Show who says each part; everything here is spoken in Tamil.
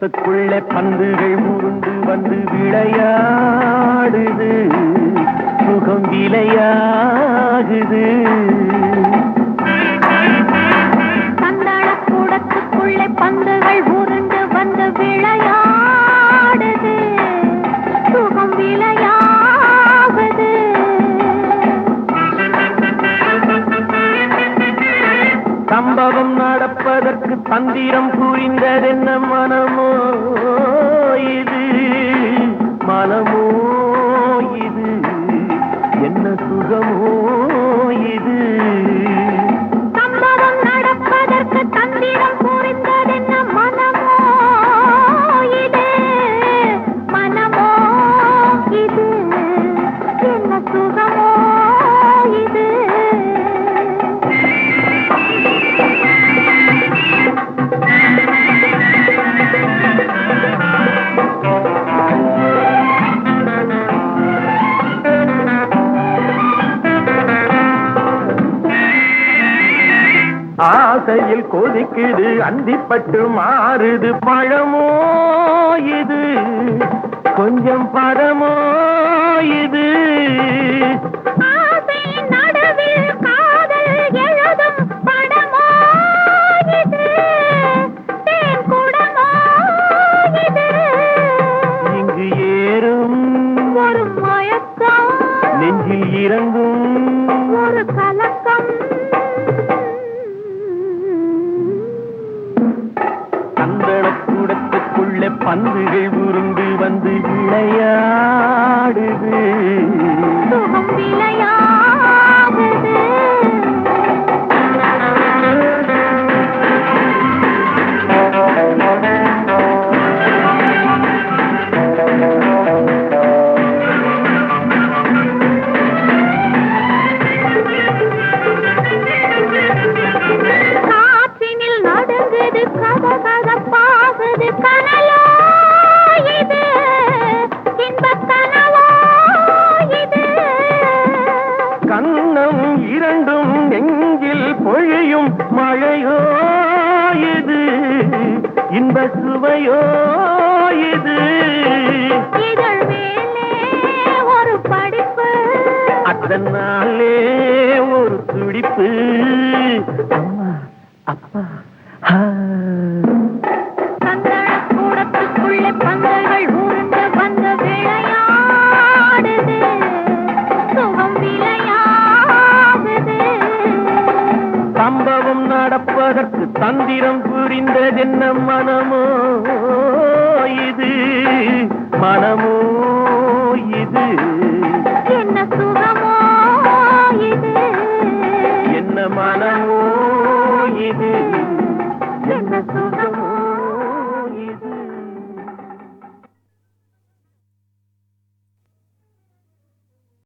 Speaker 1: கூடத்துக்குள்ளே பந்துகள் உருண்டு வந்து விளையாடுது, சுகம் விளையாகுது.
Speaker 2: பந்தாள கூடத்துக்குள்ளே பந்துகள் உருண்டு வந்து விளையாடுது, சுகம் விளையாகுது.
Speaker 1: சம்பவம் நடப்பதற்கு தந்திரம் புரிந்ததென்ன மனமோ இது, மனமோ இது, என்ன சுகமோ இது.
Speaker 2: சம்பவம் நடப்பதற்கு தந்திரம் புரிந்ததென்ன மனமோ இது, மனமோ இது, என்ன சுகமோ இது.
Speaker 1: ஆசையில் கொதிக்குது, அந்திப்பட்டு மாறுது, பழமோ இது, கொஞ்சம் பழமோ இது.
Speaker 2: ஆசையின் நடுவில் காதல் எழுதும் படமோ இது, தேன் குடமோ இது.
Speaker 1: இங்கு ஏறும்
Speaker 2: ஒரு மயக்கம்,
Speaker 1: நெஞ்சில் இறங்கும்
Speaker 2: ஒரு கலக்கம்.
Speaker 1: கூடத்துக்குள்ளே பந்துகள் உருண்டு வந்து விளையாடுது,
Speaker 2: சுகம் விளையாகுது. காற்றினில் நடுங்குது, கதகதப்பாகுது, கனலோ இது, இன்பக் கனவோ இது.
Speaker 1: கண்ணம் இரண்டும் நெஞ்சில் பொழியும் மழையோ இது, இன்ப சுவையோ இது.
Speaker 2: இதழ் மேலே ஒரு படிப்பு,
Speaker 1: அதனாலே ஒரு துடிப்பு, அம்மா அப்பா
Speaker 2: கந்தள கூடத்துக்குள்ளே பந்துகள் உருண்டு வந்து விளையாடுது, சுகம் விளையாகுது.
Speaker 1: சம்பவம் நடப்பதற்கு தந்திரம் புரிந்ததென்ன மனமோ இது, மனமோ